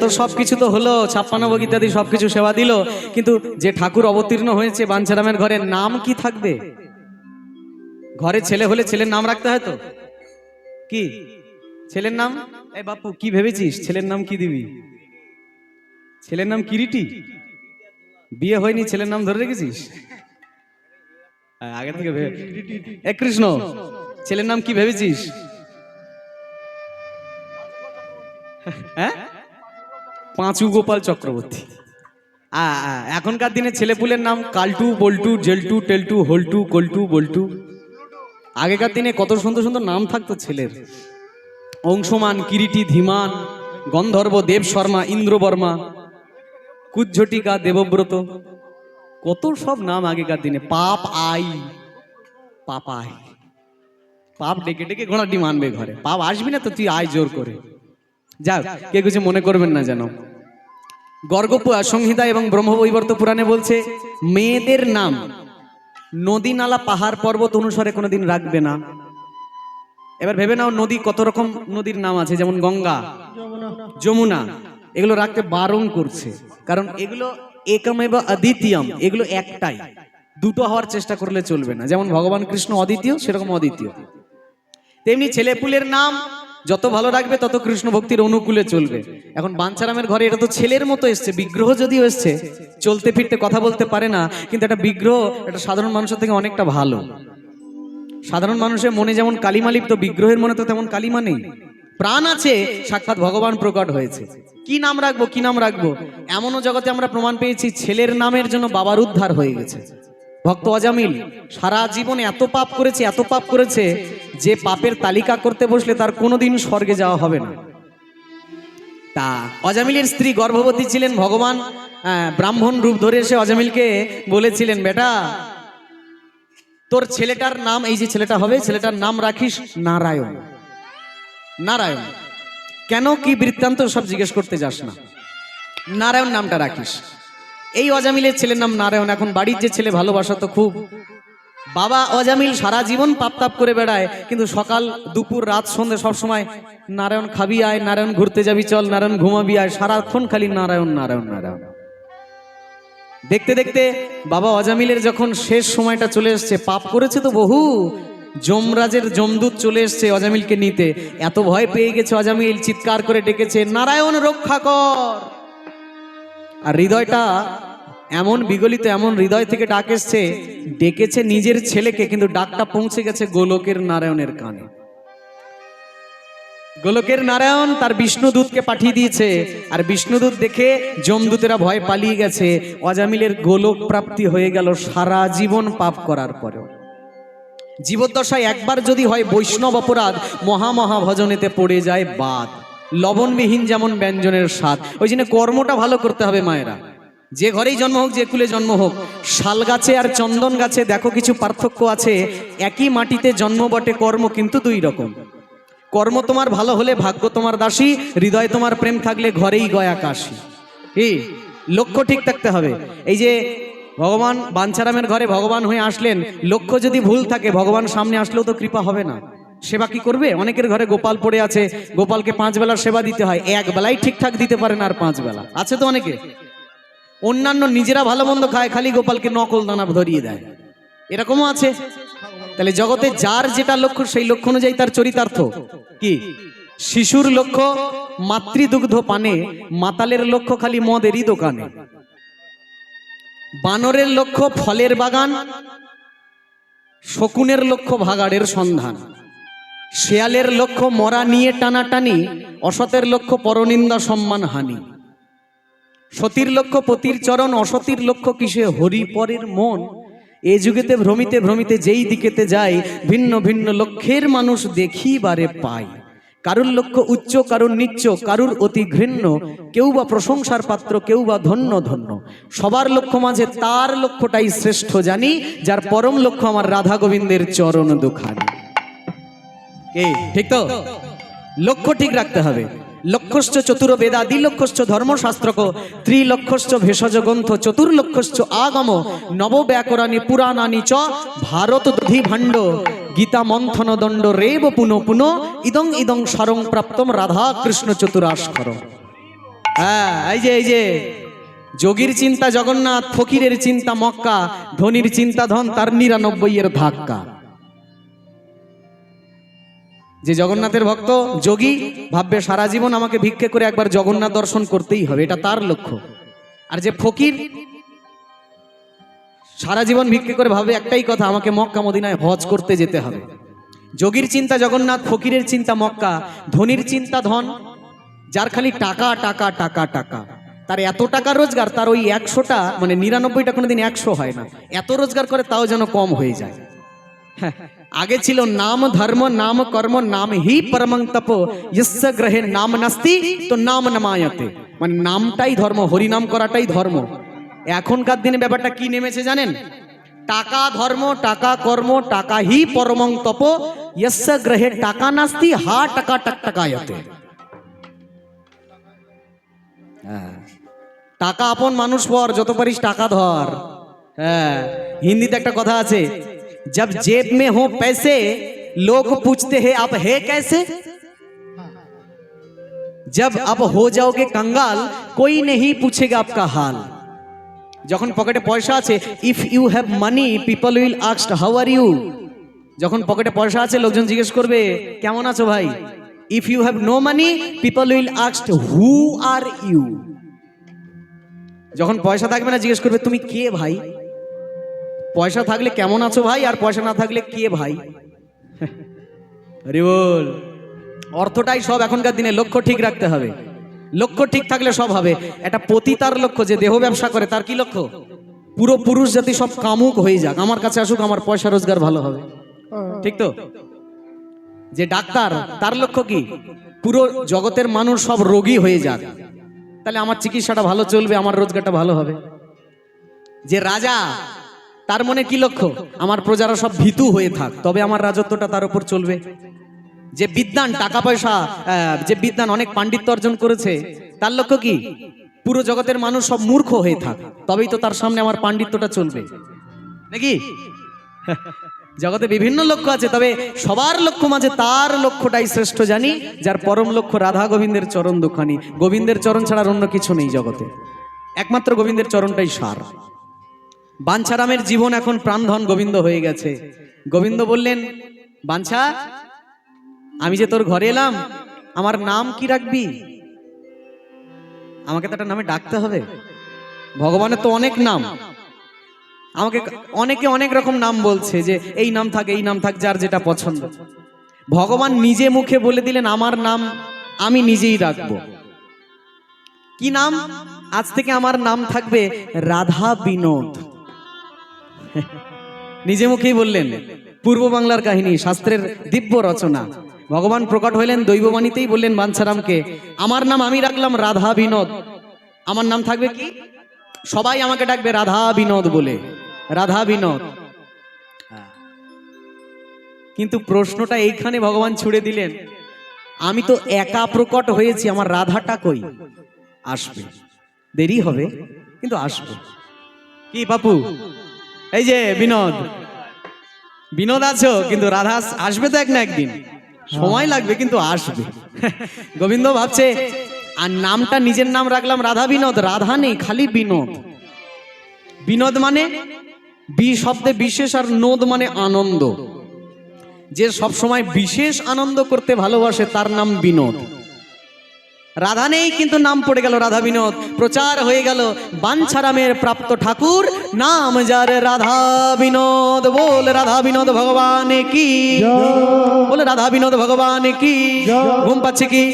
তো সবকিছু তো হলো, 56 ভোগ ইত্যাদি সবকিছু সেবা দিল, কিন্তু যে ঠাকুর অবতীর্ণ হয়েছে বাঞ্ছারামের ঘরে নাম কি থাকবে? ঘরে ছেলে হলে ছেলের নাম রাখতে হয় তো, কি ছেলের নাম? এই বাপু কি ভেবেছিস ছেলের নাম কি দিবি? ছেলের নাম কিরিটি? বিয়ে হয়নি ছেলের নাম ধরে রেখেছিস আগে থেকে? এ কৃষ্ণ, ছেলের নাম কি ভেবেছিস? হ্যাঁ, পাঁচু গোপাল চক্রবর্তী। এখনকার দিনে ছেলেপুলের নাম কালটু, বল্টু, জেলটু, টেলটু, হোলটু, কোলটু, বল্টু। আগেকার দিনে কত সুন্দর সুন্দর নাম থাকতো ছেলের। অংশমান, কিরিটি, ধীমান, গন্ধর্ব, দেব শর্মা, ইন্দ্র বর্মা, কুজ্ঝটিকা, দেবব্রত, কত সব নাম আগেকার দিনে। পাপ আই, পাপাই, পাপ ডেকে ডেকে ঘোড়াটি মানবে ঘরে। পাপ আসবি না তো তুই আয় জোর করে। যাক, কে কিছু মনে করবেন না যেন। গর্গ সংহিতা এবং ব্রহ্মবৈবর্ত পুরাণে বলছে মেয়েদের নাম নদী, নালা, পাহাড়, পর্বত অনুসারে কোনোদিন রাখবে না। এবার ভেবে নাও নদী কত রকম নদীর নাম আছে, যেমন গঙ্গা, যমুনা, এগুলো রাখতে বারণ করছে, কারণ এগুলো একমেব অদ্বিতীয়ম, এগুলো একটাই, দুটো হওয়ার চেষ্টা করলে চলবে না। যেমন ভগবান কৃষ্ণ অদ্বিতীয়, সেরকম অদ্বিতীয়। তেমনি ছেলেপুলের নাম যত ভালো রাখবে তত কৃষ্ণ ভক্তির অনুকূলে চলবে। এখন বাঞ্ছারামের ঘরে এটা তো ছেলের মতো এসছে, বিগ্রহ যদিও এসছে, চলতে ফিরতে কথা বলতে পারে না, কিন্তু একটা বিগ্রহ একটা সাধারণ মানুষের থেকে অনেকটা ভালো। সাধারণ মানুষের মনে যেমন কালিমা লিপ্ত, বিগ্রহের মনে তো তেমন কালিমা নেই, প্রাণ আছে, সাক্ষাৎ ভগবান প্রকট হয়েছে। কি নাম রাখবো, কি নাম রাখবো, এমনও জগতে আমরা প্রমাণ পেয়েছি ছেলের নামের জন্য বাবার উদ্ধার হয়ে গেছে। ভক্ত অজামিল সারা জীবনে এত পাপ করেছে, এত পাপ করেছে, যে পাপের তালিকা করতে বসলে তার কোনোদিন স্বর্গে যাওয়া হবে না। তা অজামিলের স্ত্রী গর্ভবতী ছিলেন, ভগবান ব্রাহ্মণ রূপ ধরে এসে অজামিলকে বলেছিলেন, বেটা তোর ছেলেটার নাম, এই যে ছেলেটা হবে, ছেলেটার নাম রাখিস নারায়ণ। নারায়ণ কেন, কি বৃত্তান্ত সব জিজ্ঞেস করতে যাস না, নারায়ণ নামটা রাখিস। এই অজামিলের ছেলের নাম নারায়ণ। এখন বাড়ির যে ছেলে ভালোবাসা তো খুব, বাবা অজামিল সারা জীবন পাপ তাপ করে বেড়ায়, কিন্তু সকাল দুপুর রাত সন্ধ্যে সবসময় নারায়ণ খাবি আয়, নারায়ণ ঘুরতে যাবি চল, নারায়ণ ঘুমাবি আয়, সারাক্ষণ খালি নারায়ণ নারায়ণ নারায়ণ। দেখতে দেখতে বাবা অজামিলের যখন শেষ সময়টা চলে এসছে, পাপ করেছে তো বহু, যমরাজের যমদূত চলে এসছে অজামিলকে নিতে, এত ভয় পেয়ে গেছে অজামিল, চিৎকার করে ডেকেছে নারায়ণ রক্ষা কর। আর হৃদয়টা এমন বিগলিত, এমন হৃদয় থেকে ডাক এসছে, ডেকেছে নিজের ছেলেকে, কিন্তু ডাকটা পৌঁছে গেছে গোলকের নারায়ণের কানে। গোলকের নারায়ণ তার বিষ্ণুদূতকে পাঠিয়ে দিয়েছে, আর বিষ্ণুদূত দেখে যমদূতেরা ভয় পালিয়ে গেছে। অজামিলের গোলক প্রাপ্তি হয়ে গেল সারা জীবন পাপ করার পরেও। জীবদ্দশায় একবার যদি হয় বৈষ্ণব অপরাধ, মহা ভজনেতে পড়ে যায় বাদ। লবণবিহীন যেমন ব্যঞ্জনের স্বাদ, ওই জন্য কর্মটা ভালো করতে হবে মায়েরা। যে ঘরেই জন্ম হোক, যে কুলে জন্ম হোক, শাল গাছে আর চন্দন গাছে দেখো কিছু পার্থক্য আছে। একই মাটিতে জন্ম বটে, কর্ম কিন্তু দুই রকম। কর্ম তোমার ভালো হলে ভাগ্য তোমার দাসী, হৃদয় তোমার প্রেম থাকলে ঘরেই গয়া কাশী। কি লক্ষ্য ঠিক থাকতে হবে। এই যে ভগবান বাঞ্ছারামের ঘরে ভগবান হয়ে আসলেন, লক্ষ্য যদি ভুল থাকে ভগবান সামনে আসলেও তো কৃপা হবে না। সেবা কি করবে? অনেকের ঘরে গোপাল পড়ে আছে, গোপালকে 5 বেলার সেবা দিতে হয়, এক বেলায় ঠিকঠাক দিতে পারে না, আর 5 বেলা আছে তো অনেকে। অন্যান্য নিজেরা ভালো মন্দ খায়, খালি গোপালকে নকল দানা ধরিয়ে দেয়, এরকমও আছে। তাহলে জগতে যার যেটা লক্ষ্য, সেই লক্ষ্য অনুযায়ী তার চরিতার্থ। কি শিশুর লক্ষ্য মাতৃদুগ্ধ পানে, মাতালের লক্ষ্য খালি মদেরই দোকানে। বানরের লক্ষ্য ফলের বাগান, শকুনের লক্ষ্য ভাগাড়ের সন্ধান। শেয়ালের লক্ষ্য মরা নিয়ে টানাটানি, অসতের লক্ষ্য পরনিন্দা সম্মান হানি। সতীর লক্ষ্য পতির চরণ, অসতীর লক্ষ্য কিসে হরি পরের মন। এ যুগেতে ভ্রমিতে ভ্রমিতে যেই দিকেতে যায়, ভিন্ন ভিন্ন লক্ষ্যের মানুষ দেখিবারে পায়। কারুর লক্ষ্য উচ্চ, কারুর নিচ্চ, কারুর অতি ঘৃণ্য, কেউ বা প্রশংসার পাত্র, কেউ বা ধন্য ধন্য। সবার লক্ষ্য মাঝে তার লক্ষ্যটাই শ্রেষ্ঠ জানি, যার পরম লক্ষ্য আমার রাধা গোবিন্দের চরণ দুখানি। ঠিক তো? লক্ষ্য ঠিক রাখতে হবে। লক্ষ্যশ্চ চতুর্বেদাদি লক্ষ্যশ্চ ধর্মশাস্ত্রক, ত্রিলক্ষ্যশ্চ ভেষজ গ্রন্থ, চতুর্লক্ষ্যশ্চ আগম, নবব্যাকরণী পুরাণানি চ ভারত দধি ভাণ্ড, গীতা মন্থন দণ্ড রেব পুনঃ পুনঃ, ইদং ইদং স্বরং প্রাপ্তম রাধা কৃষ্ণ চতুরাস্কর। হ্যাঁ, এই যে যোগীর চিন্তা জগন্নাথ, ফকিরের চিন্তা মক্কা, ধনির চিন্তা ধন, তার 99 ধাক্কা। যে জগন্নাথের ভক্ত যোগী ভাববে সারা জীবন আমাকে ভিক্ষে করে একবার জগন্নাথ দর্শন করতেই হবে, এটা তার লক্ষ্য। আর যে ফকির সারা জীবন ভিক্ষে করে ভাবে একটাই কথা, আমাকে মক্কা মদিনায় হজ করতে যেতে হবে। যোগীর চিন্তা জগন্নাথ, ফকিরের চিন্তা মক্কা, ধনির চিন্তা ধন, যার খালি টাকা টাকা টাকা টাকা, তার এত টাকা রোজগার, তার ওই 100টা মানে 99টা কোনোদিন 100 হয় না, এত রোজগার করে তাও যেন কম হয়ে যায়। হ্যাঁ, আগে ছিল নাম ধর্ম নাম কর্ম নাম হি পরমং তপ ইস্য গ্রহে নাম নাস্তি তো নাম নামায়তে, মানে নামটাই ধর্ম, হরিনাম করাটাই ধর্ম। এখনকার দিনে ব্যাপারটা কি নেমেছে জানেন? টাকা ধর্ম, টাকা কর্ম, টাকা হি পরমং তপ ইস্য গ্রহে টাকা নাস্তি হা টাকা টাক টাকায়তে। টাকা আপন মানুষ পর, যত পারিস টাকা ধর। হ্যাঁ, হিন্দিতে একটা কথা আছে, जब जेब में हो पैसे लोग पूछते हैं आप है कैसे, जब आप हो जाओगे कंगाल कोई नहीं पूछेगा आपका हाल। যখন পকেটে পয়সা আছে, if you have money people will ask how are you. যখন পকেটে পয়সা আছে লোকজন জিজ্ঞেস করবে কেমন আছো ভাই। If you have no money people will ask who are you. যখন পয়সা থাকবে না জিজ্ঞেস করবে তুমি কে ভাই। পয়সা থাকলে কেমন আছো ভাই, আর পয়সা না থাকলে কে ভাই। আরে বল, অর্থটাই সব এখনকার দিনে। লক্ষ্য ঠিক রাখতে হবে, লক্ষ্য ঠিক থাকলে সব হবে। একটা পতিতার লক্ষ্য, যে দেহ ব্যবসা করে, তার কি লক্ষ্য? পুরো পুরুষ জাতি সব কামুক হয়ে যাক, আমার কাছে আসুক, আমার পয়সা রোজগার ভালো হবে, ঠিক তো? যে ডাক্তার, তার লক্ষ্য কি? পুরো জগতের মানুষ সব রোগী হয়ে যাক, তাহলে আমার চিকিৎসাটা ভালো চলবে, আমার রোজগারটা ভালো হবে। যে রাজা, তার মনে কি লক্ষ্য? আমার প্রজারা সব ভীতু হয়ে থাক, তবে আমার রাজত্বটা তার উপর চলবে। যে বিদ্বান, টাকা পয়সা, যে বিদ্বান অনেক পাণ্ডিত্য অর্জন করেছে, তার লক্ষ্য কি? পুরো জগতের মানুষ সব মূর্খ হয়ে থাক, তবেই তো তার সামনে আমার পাণ্ডিত্যটা চলবে, নাকি? জগতে বিভিন্ন লক্ষ্য আছে, তবে সবার লক্ষ্য মাঝে তার লক্ষ্যটাই শ্রেষ্ঠ জানি, যার পরম লক্ষ্য রাধা গোবিন্দের চরণ দুখানি। গোবিন্দের চরণ ছাড়া অন্য কিছু নেই জগতে, একমাত্র গোবিন্দের চরণটাই সার। বাঞ্ছারামের জীবন এখন প্রাণধন গোবিন্দ হয়ে গেছে। গোবিন্দ বললেন, বাঞ্ছা, আমি যে তোর ঘরে এলাম, আমার নাম কি রাখবি? আমাকে তো একটা নামে ডাকতে হবে। ভগবানের তো অনেক নাম, আমাকে অনেকে অনেক রকম নাম বলছে, যে এই নাম থাক, এই নাম থাক, যার যেটা পছন্দ। ভগবান নিজে মুখে বলে দিলেন, আমার নাম আমি নিজেই রাখবো। কি নাম? আজ থেকে আমার নাম থাকবে রাধা বিনোদ। নিজে মুখেই বললেন, পূর্ব বাংলার কাহিনী, শাস্ত্রের দিব্য রচনা। ভগবান প্রকট হইলেন দৈববাণীতেই, বললেন বাঞ্ছারামকে, আমার নাম আমি রাখলাম রাধা বিনোদ। আমার নাম থাকবে কি? সবাই আমাকে ডাকবে রাধা বিনোদ বলে, রাধা বিনোদ। কিন্তু প্রশ্নটা এইখানে ভগবান ছুড়ে দিলেন, আমি তো একা প্রকট হয়েছি, আমার রাধাটা কই? আসবে, দেরি হবে কিন্তু আসবে। কি বাপু, এই যে বিনোদ, বিনোদ আছো, কিন্তু রাধা আসবে তো এক না একদিন, সময় লাগবে কিন্তু আসবে। গোবিন্দ ভাবছে, আর নামটা নিজের নাম রাখলাম রাধা বিনোদ, রাধা নেই, খালি বিনোদ। বিনোদ মানে বি শব্দে বিশেষ, আর নোদ মানে আনন্দ। যে সব সময় বিশেষ আনন্দ করতে ভালোবাসে তার নাম বিনোদ। রাধা নেই কিন্তু নাম পড়ে গেল রাধা বিনোদ, প্রচার হয়ে গেল বাঞ্ছারামের প্রাপ্ত ঠাকুর, নাম যার রাধা বিনোদ। বল রাধা বিনোদ ভগবান কি, বলে রাধা বিনোদ ভগবান কি। ঘুম পাচ্ছে কি?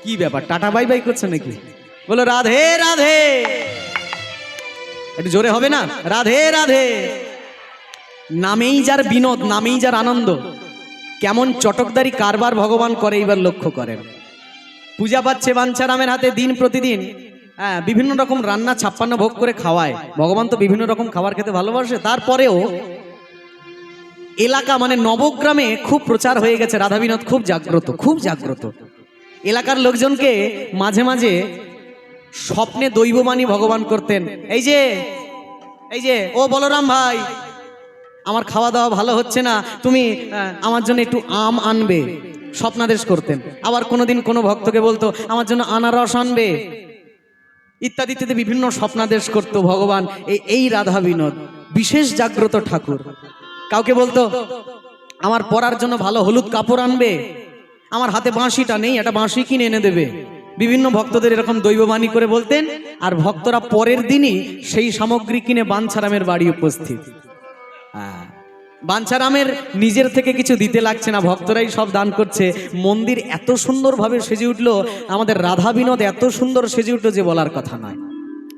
কি ব্যাপার, টাটা বাই বাই করছে নাকি? বলো রাধে রাধে, একটু জোরে হবে না? রাধে রাধে। নামেই যার বিনোদ, নামেই যার আনন্দ। কেমন চটকদারি কারবার ভগবান করে, এইবার লক্ষ্য করেন। পূজা পাচ্ছে বাঞ্ছারামের হাতে দিন প্রতিদিন, বিভিন্ন রকম রান্না 56 ভোগ করে খাওয়ায়। ভগবান তো বিভিন্ন রকম খাবার খেতে ভালোবাসে, তারপরেও এলাকা মানে নবগ্রামে খুব প্রচার হয়ে গেছে রাধা বিনোদ, খুব জাগ্রত, খুব জাগ্রত। এলাকার লোকজনকে মাঝে মাঝে স্বপ্নে দৈববাণী ভগবান করতেন। এই যে ও বলরাম ভাই, আমার খাওয়া দাওয়া ভালো হচ্ছে না, তুমি আমার জন্য একটু আম আনবে, স্বপ্নাদেশ করতেন। আবার কোনোদিন কোনো ভক্তকে বলতো আমার জন্য আনারস আনবে, ইত্যাদি ইত্যাদি বিভিন্ন স্বপ্নাদেশ করতো ভগবান। এই রাধা বিনোদ বিশেষ জাগ্রত ঠাকুর। কাউকে বলতো আমার পরার জন্য ভালো হলুদ কাপড় আনবে, আমার হাতে বাঁশিটা নেই, একটা বাঁশি কিনে এনে দেবে। বিভিন্ন ভক্তদের এরকম দৈববাণী করে বলতেন, আর ভক্তরা পরের দিনই সেই সামগ্রী কিনে বাঞ্ছারামের বাড়ি উপস্থিত। বাঞ্ছারামের নিজের থেকে কিছু দিতে লাগছে না, ভক্তরাই সব দান করছে। মন্দির এত সুন্দরভাবে সেজে উঠলো, আমাদের রাধা বিনোদ এত সুন্দর সেজে উঠলো যে বলার কথা নয়।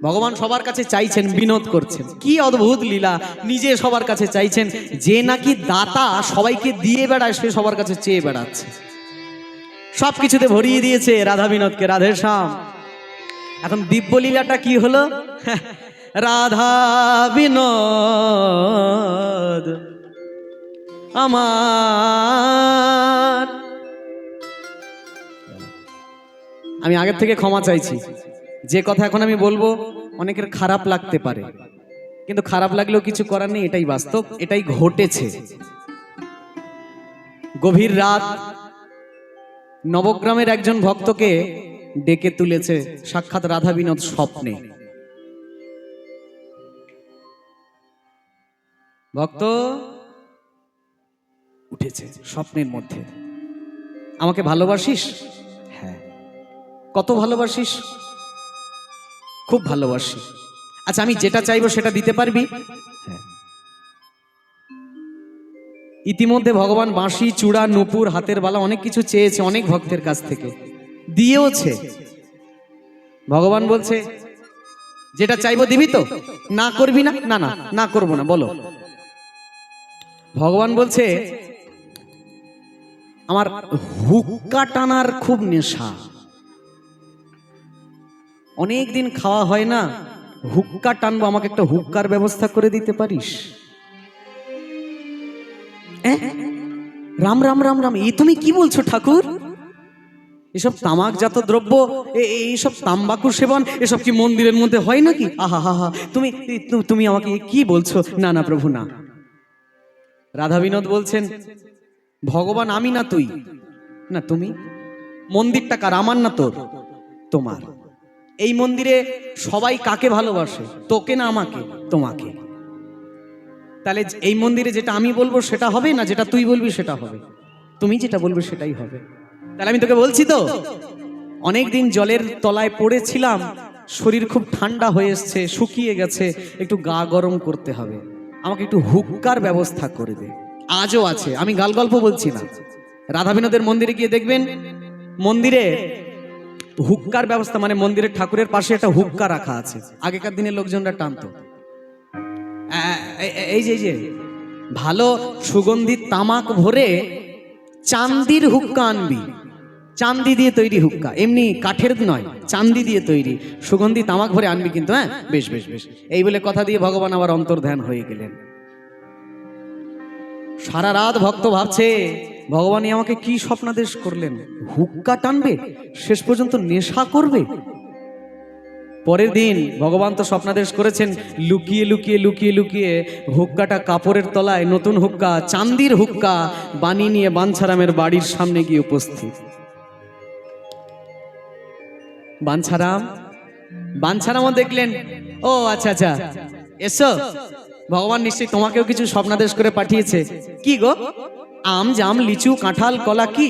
ভগবান সবার কাছে চাইছেন, বিনোদ করছেন। কি অদ্ভুত লীলা, নিজে সবার কাছে চাইছেন। যে নাকি দাতা সবাইকে দিয়ে বেড়ায়, সে সবার কাছে চেয়ে বেড়াচ্ছে। সবকিছুতে ভরিয়ে দিয়েছে রাধা বিনোদকে, রাধে শ্যাম। এখন দিব্য লীলাটা কি হলো? রাধা বিনোদ আমার, আমি আগের থেকে ক্ষমা চাইছি। যে কথা এখন আমি বলবো অনেকের খারাপ লাগতে পারে, কিন্তু খারাপ লাগলেও কিছু করার নেই, এটাই বাস্তব, এটাই ঘটেছে। গভীর রাত নবগ্রামের একজন ভক্তকে ডেকে তুলেছে সাক্ষাৎ রাধা বিনোদ স্বপ্নে। ভক্ত উঠেছে স্বপ্নের মধ্যে, আমাকে ভালোবাসিস? হ্যাঁ। কত ভালোবাসিস? খুব ভালোবাসি। আচ্ছা, আমি যেটা চাইবো সেটা দিতে পারবি? হ্যাঁ। ইতিমধ্যে ভগবান বাঁশি, চূড়া, নূপুর, হাতের বালা অনেক কিছু চেয়েছে অনেক ভক্তের কাছ থেকে, দিয়েওছে। ভগবান বলছে যেটা চাইবো দিবি তো? না করবি না? না না, না করবো না, বলো। ভগবান বলছে আমার হুক্কা টানার খুব নেশা, অনেক দিন খাওয়া হয় না, হুক্কা টানবো, আমাকে একটা হুক্কার ব্যবস্থা করে দিতে পারিস? রাম রাম রাম রাম, এই তুমি কি বলছো ঠাকুর? এসব তামাকজাত দ্রব্য, এইসব তাম্বাকু সেবন, এসব কি মন্দিরের মধ্যে হয় নাকি? আহা হা হা, তুমি আমাকে কি বলছো? না না প্রভু, না। রাধা বিনোদ বলছেন ভগবান আমি না তুই? না তুমি। মন্দিরটা কার? আমার না তোর? তোমার। এই মন্দিরে সবাই কাকে ভালোবাসে? তোকে না আমাকে? তোমাকে। তাহলে এই মন্দিরে যেটা আমি বলবো সেটা হবে না, যেটা তুই বলবি সেটা হবে? তুমি যেটা বলবে সেটাই হবে। তাহলে আমি তোকে বলছি তো, অনেকদিন জলের তলায় পড়েছিলাম, শরীর খুব ঠান্ডা হয়ে এসছে, শুকিয়ে গেছে, একটু গা গরম করতে হবে, আমাকে একটু হুক্কার ব্যবস্থা করে দে। আজও আছে, আমি গাল গল্প বলছি না। রাধা বিনোদের মন্দিরে গিয়ে দেখবেন, মন্দিরে হুক্কার ব্যবস্থা, মানে মন্দিরের ঠাকুরের পাশে একটা হুক্কা রাখা আছে। আগেকার দিনের লোকজনরা টানতো। এই যে ভালো সুগন্ধি তামাক ভরে চান্দির হুক্কা আনবি, চান্দি দিয়ে তৈরি হুক্কা, এমনি কাঠের নয়, চান্দি দিয়ে তৈরি সুগন্ধি তামাক ভরে আনবি কিন্তু। হ্যাঁ, বেশ বেশ বেশ। এই বলে কথা দিয়ে ভগবান আবার অন্তর্ধান হয়ে গেলেন। সারা রাত ভক্ত ভাবছে ভগবানই আমাকে কি স্বপ্নাদেশ করলেন, হুক্কা টানবে, শেষ পর্যন্ত নেশা করবে। পরের দিন ভগবান তো স্বপ্নাদেশ করেছেন, লুকিয়ে লুকিয়ে লুকিয়ে লুকিয়ে হুক্কাটা কাপড়ের তলায়, নতুন হুক্কা, চান্দির হুক্কা বানিয়ে নিয়ে বাঞ্ছারামের বাড়ির সামনে গিয়ে উপস্থিত। বাঞ্ছারামও দেখলেন, ও আচ্ছা আচ্ছা, এসো, ভগবান নিশ্চয়ই তোমাকেও কিছু স্বপ্নাদেশ করে পাঠিয়েছে। কি গো? আম, জাম, লিচু, কাঁঠাল, কলা, কি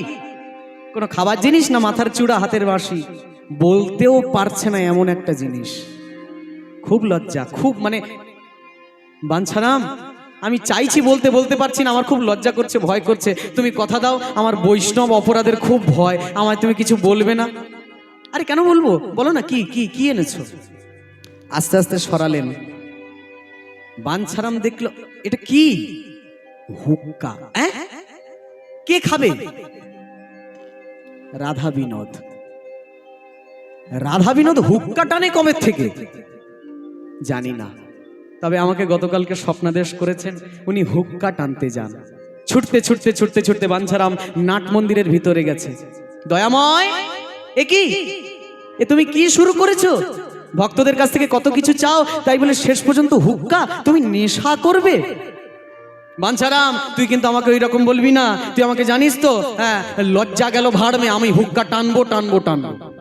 কোনো খাবার জিনিস না মাথার চূড়া, হাতের বাঁশি? বলতেও পারছে না এমন একটা জিনিস। খুব লজ্জা, খুব, মানে বাঞ্ছারাম আমি চাইছি বলতে, বলতে পারছি না, আমার খুব লজ্জা করছে, ভয় করছে, তুমি কথা দাও, আমার বৈষ্ণব অপরাধের খুব ভয়, আমায় তুমি কিছু বলবে না? আরে কেন বলবো, বলো না, কি কি কি এনেছো? আস্তে আস্তে সরালেন। বাঞ্ছারাম দেখলো এটা কি? হুক্কা। কে খাবে? রাধা বিনোদ। রাধা বিনোদ হুক্কা টানে কবে থেকে জানি না, তবে আমাকে গতকালকে স্বপ্নাদেশ করেছেন উনি হুক্কা টানতে যান। ছুটতে ছুটতে ছুটতে ছুটতে বাঞ্ছারাম নাট মন্দিরের ভিতরে গেছে। দয়াময়, এ কি, এ তুমি কি শুরু করেছো? ভক্তদের কাছ থেকে কত কিছু চাও, তাই বলে শেষ পর্যন্ত হুক্কা? তুমি নেশা করবে? বাঞ্ছারাম তুই কিন্তু আমাকে ওই রকম বলবি না, তুই আমাকে জানিস তো। হ্যাঁ, লজ্জা গেল ভাড় মে, আমি হুক্কা টানবো টানবো টানবো।